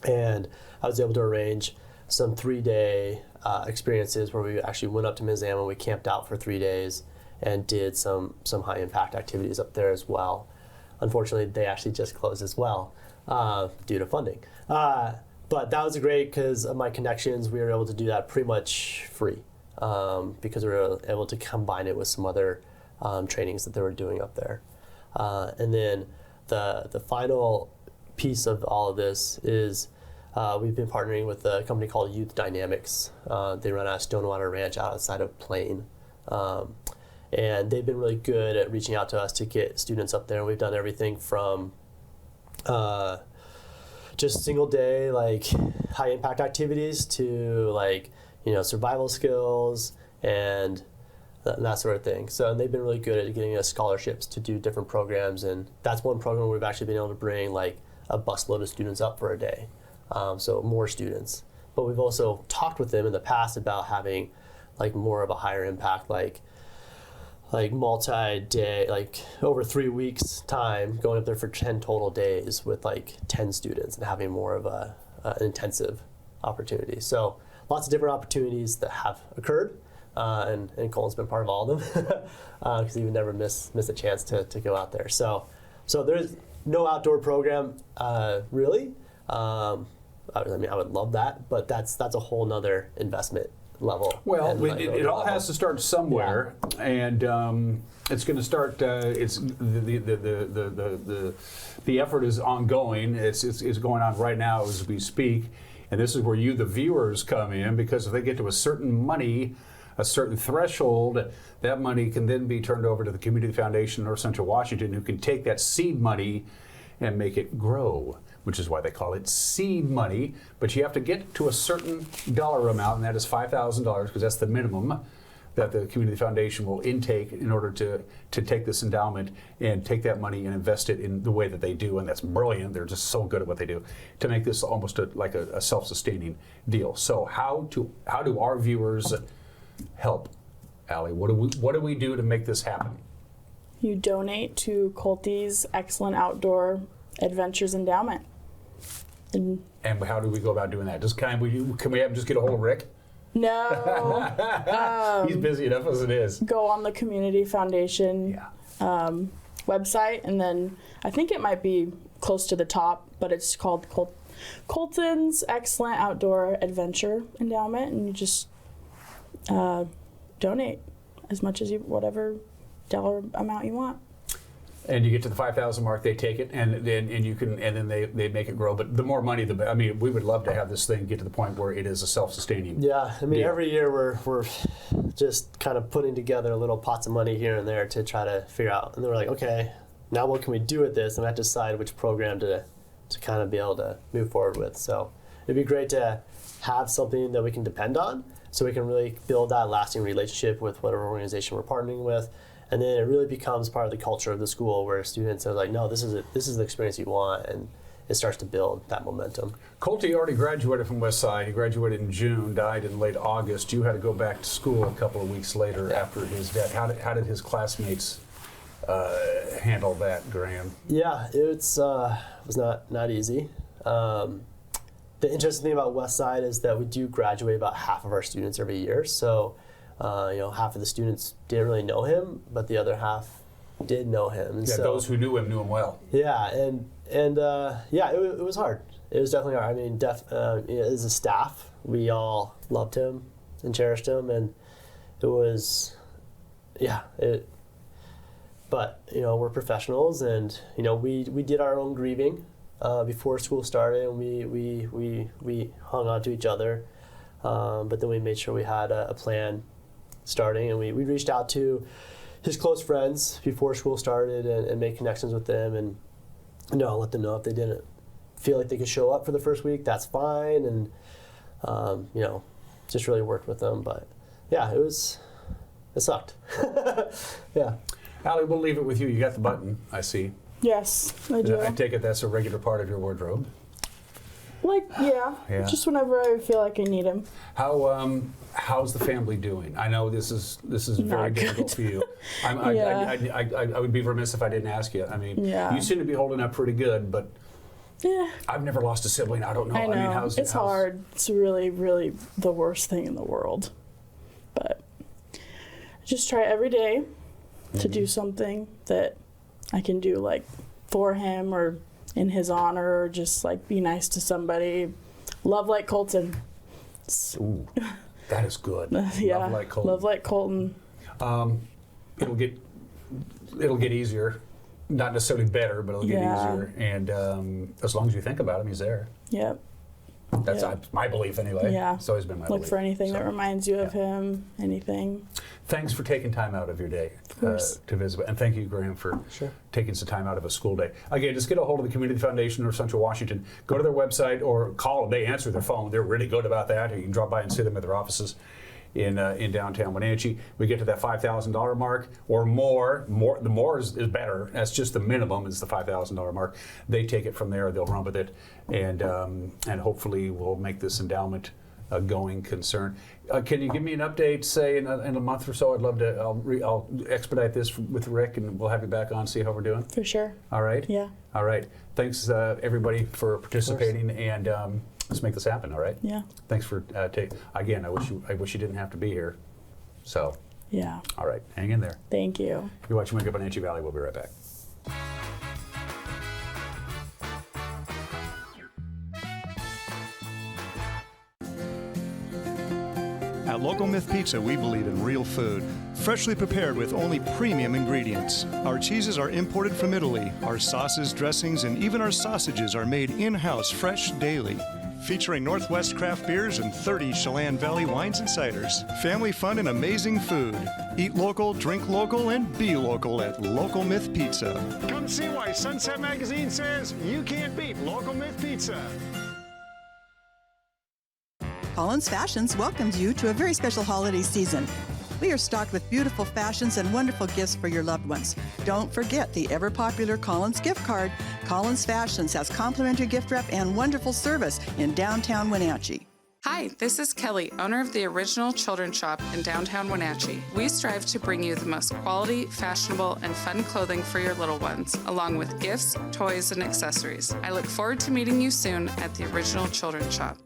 And I was able to arrange some 3-day experiences where we actually went up to Mazama. We camped out for 3 days and did some high impact activities up there as well. Unfortunately, they actually just closed as well due to funding. But that was great because of my connections. We were able to do that pretty much free because we were able to combine it with some other trainings that they were doing up there. And then the final piece of all of this is we've been partnering with a company called Youth Dynamics. They run out of Stonewater Ranch outside of Plain. And they've been really good at reaching out to us to get students up there. We've done everything from just single day high impact activities to survival skills and that sort of thing. So, and they've been really good at getting us scholarships to do different programs, and that's one program where we've actually been able to bring a busload of students up for a day, so more students. But we've also talked with them in the past about having more of a higher impact, multi-day, over 3 weeks time, going up there for 10 total days with 10 students and having more of an intensive opportunity. So lots of different opportunities that have occurred, and Colton's been part of all of them because he would never miss a chance to go out there. So there's no outdoor program really. I would love that, but that's a whole nother investment level. Well, it all has to start somewhere, and it's going to start. It's the effort is ongoing. It's going on right now as we speak, and this is where you, the viewers, come in, because if they get to a certain money a certain threshold, that money can then be turned over to the Community Foundation North Central Washington, who can take that seed money and make it grow, which is why they call it seed money. But you have to get to a certain dollar amount, and that is $5,000, because that's the minimum that the Community Foundation will intake in order to take this endowment and take that money and invest it in the way that they do. And that's brilliant. They're just so good at what they do to make this almost like a self-sustaining deal. So how do our viewers help, Allie? What do we do to make this happen? You donate to Colty's Excellent Outdoor Adventures Endowment. And how do we go about doing that? Can we just get a hold of Rick? No. He's busy enough as it is. Go on the Community Foundation website, and then I think it might be close to the top, but it's called Colton's Excellent Outdoor Adventure Endowment, and you just donate as much as whatever dollar amount you want. And you get to the 5,000 mark, they take it, and then they make it grow. But the more money, the better. I mean, we would love to have this thing get to the point where it is a self-sustaining. Yeah, I mean, deal. every year we're just kind of putting together little pots of money here and there to try to figure out. And then we're like, okay, now what can we do with this? And we have to decide which program to kind of be able to move forward with. So it'd be great to have something that we can depend on, so we can really build that lasting relationship with whatever organization we're partnering with. And then it really becomes part of the culture of the school, where students are like, no, this is the experience you want, and it starts to build that momentum. Colty already graduated from Westside. He graduated in June, died in late August. You had to go back to school a couple of weeks later after his death. How did his classmates handle that, Graham? Yeah, it was not easy. The interesting thing about Westside is that we do graduate about half of our students every year. So half of the students didn't really know him, but the other half did know him. And yeah, so, those who knew him well. Yeah, and it was hard. It was definitely hard. I mean, as a staff, we all loved him and cherished him, and it was, But we're professionals, and we did our own grieving before school started, and we hung on to each other, but then we made sure we had a plan starting, and we reached out to his close friends before school started and made connections with them, and let them know if they didn't feel like they could show up for the first week, that's fine, and just really worked with them. But yeah, it sucked. Yeah. Allie, we'll leave it with you. You got the button, I see. Yes, I do. I take it that's a regular part of your wardrobe. Yeah. Just whenever I feel like I need him. How's the family doing? I know this is very difficult for you. I would be remiss if I didn't ask you. I mean, you seem to be holding up pretty good, but I've never lost a sibling. I don't know. I know. I mean, it's hard. It's really, really the worst thing in the world. But I just try every day to do something that I can do, like for him or in his honor, or just like be nice to somebody. Love like Colton. Ooh, that is good. Yeah, love like Colton. Love like Colton. It'll get easier, not necessarily better, but it'll get easier. And as long as you think about him, he's there. Yep. That's my belief anyway. Yeah. It's always been my belief. Look for anything that reminds you of him, anything. Thanks for taking time out of your day to visit. And thank you, Graham, for taking some time out of a school day. Again, just get a hold of the Community Foundation of Central Washington. Go to their website or call them. They answer their phone. They're really good about that. You can drop by and see them at their offices in downtown Wenatchee. We get to that $5,000 mark or more. The more is better. That's just the minimum is the $5,000 mark. They take it from there. They'll run with it, and hopefully we'll make this endowment a going concern. Can you give me an update, say in a month or so? I'd love to. I'll expedite this with Rick, and we'll have you back on, see how we're doing. For sure. All right. Yeah. All right. Thanks everybody for participating, and let's make this happen. All right. Yeah. Thanks for again. I wish you didn't have to be here. So. Yeah. All right. Hang in there. Thank you. You're watching Wake Up on Wenatchee Valley. We'll be right back. At Local Myth Pizza, we believe in real food, freshly prepared with only premium ingredients. Our cheeses are imported from Italy. Our sauces, dressings, and even our sausages are made in-house fresh daily. featuring Northwest craft beers and 30 Chelan Valley wines and ciders. Family fun and amazing food. Eat local, drink local, and be local at Local Myth Pizza. Come see why Sunset Magazine says you can't beat Local Myth Pizza. Collins Fashions welcomes you to a very special holiday season. We are stocked with beautiful fashions and wonderful gifts for your loved ones. Don't forget the ever-popular Collins gift card. Collins Fashions has complimentary gift wrap and wonderful service in downtown Wenatchee. Hi, this is Kelly, owner of the Original Children's Shop in downtown Wenatchee. We strive to bring you the most quality, fashionable, and fun clothing for your little ones, along with gifts, toys, and accessories. I look forward to meeting you soon at the Original Children's Shop.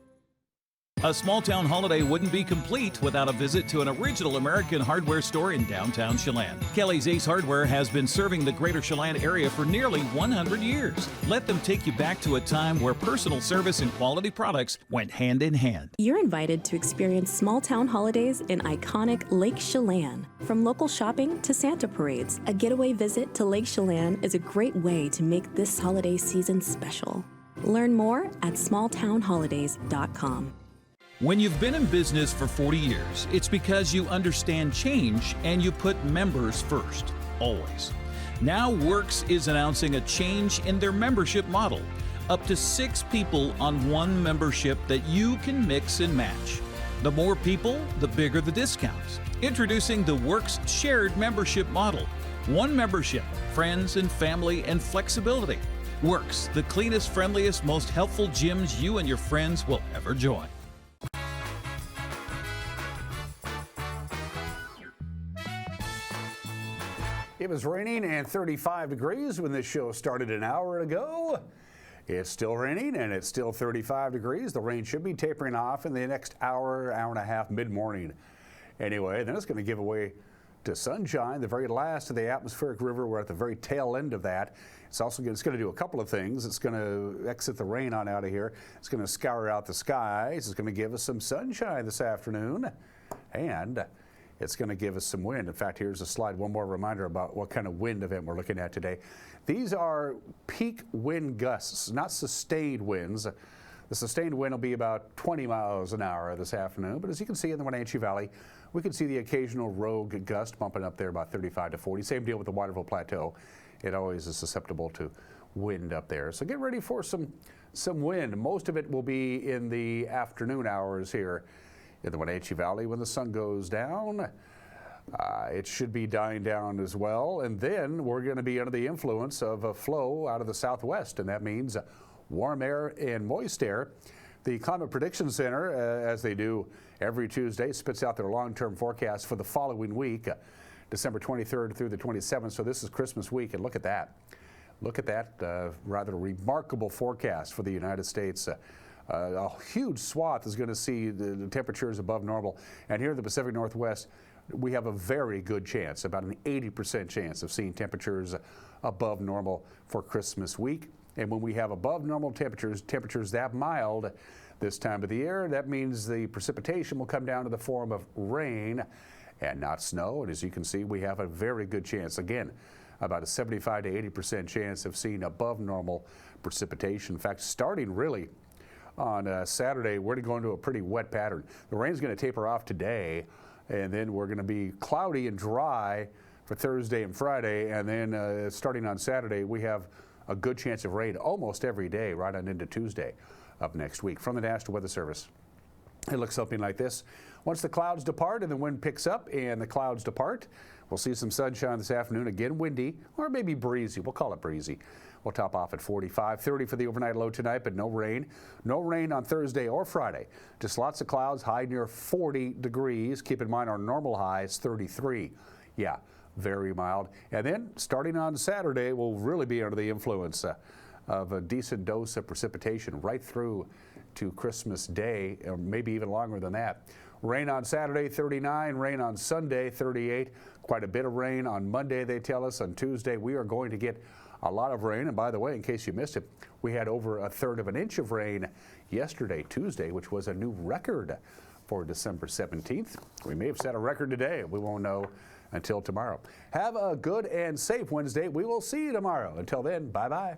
A small town holiday wouldn't be complete without a visit to an original American hardware store in downtown Chelan. Kelly's Ace Hardware has been serving the greater Chelan area for nearly 100 years. Let them take you back to a time where personal service and quality products went hand in hand. You're invited to experience small town holidays in iconic Lake Chelan. From local shopping to Santa parades, a getaway visit to Lake Chelan is a great way to make this holiday season special. Learn more at smalltownholidays.com. When you've been in business for 40 years, it's because you understand change and you put members first, always. Now Works is announcing a change in their membership model. Up to 6 people on one membership that you can mix and match. The more people, the bigger the discounts. Introducing the Works shared membership model. One membership, friends and family and flexibility. Works, the cleanest, friendliest, most helpful gyms you and your friends will ever join. It was raining and 35 degrees when this show started an hour ago. It's still raining and it's still 35 degrees. The rain should be tapering off in the next hour, hour and a half, mid-morning. Anyway, then it's going to give way to sunshine, the very last of the atmospheric river. We're at the very tail end of that. It's going to do a couple of things. It's going to exit the rain on out of here. It's going to scour out the skies. It's going to give us some sunshine this afternoon. And it's going to give us some wind. In fact, here's a slide. One more reminder about what kind of wind event we're looking at today. These are peak wind gusts, not sustained winds. The sustained wind will be about 20 miles an hour this afternoon. But as you can see in the Wenatchee Valley, we can see the occasional rogue gust bumping up there about 35 to 40. Same deal with the Waterville Plateau. It always is susceptible to wind up there. So get ready for some wind. Most of it will be in the afternoon hours here in the Wenatchee Valley. When the sun goes down, it should be dying down as well. And then we're going to be under the influence of a flow out of the southwest, and that means warm air and moist air. The Climate Prediction Center, as they do every Tuesday, spits out their long-term forecast for the following week, December 23rd through the 27th. So this is Christmas week, and look at that. Look at that rather remarkable forecast for the United States. A huge swath is going to see the temperatures above normal. And here in the Pacific Northwest, we have a very good chance, about an 80% chance of seeing temperatures above normal for Christmas week. And when we have above normal temperatures that mild this time of the year, that means the precipitation will come down to the form of rain and not snow. And as you can see, we have a very good chance, again, about a 75 to 80% chance of seeing above normal precipitation. In fact, starting really on Saturday, we're going to go into a pretty wet pattern. The rain's going to taper off today, and then we're going to be cloudy and dry for Thursday and Friday. And then starting on Saturday, we have a good chance of rain almost every day right on into Tuesday of next week. From the National Weather Service, it looks something like this. Once the clouds depart and the wind picks up and the clouds depart, we'll see some sunshine this afternoon. Again, windy or maybe breezy. We'll call it breezy. We'll top off at 45, 30 for the overnight low tonight, but no rain. No rain on Thursday or Friday. Just lots of clouds, high near 40 degrees. Keep in mind our normal high is 33. Yeah, very mild. And then starting on Saturday, we'll really be under the influence of a decent dose of precipitation right through to Christmas Day, or maybe even longer than that. Rain on Saturday, 39. Rain on Sunday, 38. Quite a bit of rain on Monday, they tell us. On Tuesday, we are going to get a lot of rain. And by the way, in case you missed it, we had over 1/3 of an inch of rain yesterday, Tuesday, which was a new record for December 17th. We may have set a record today. We won't know until tomorrow. Have a good and safe Wednesday. We will see you tomorrow. Until then, bye-bye.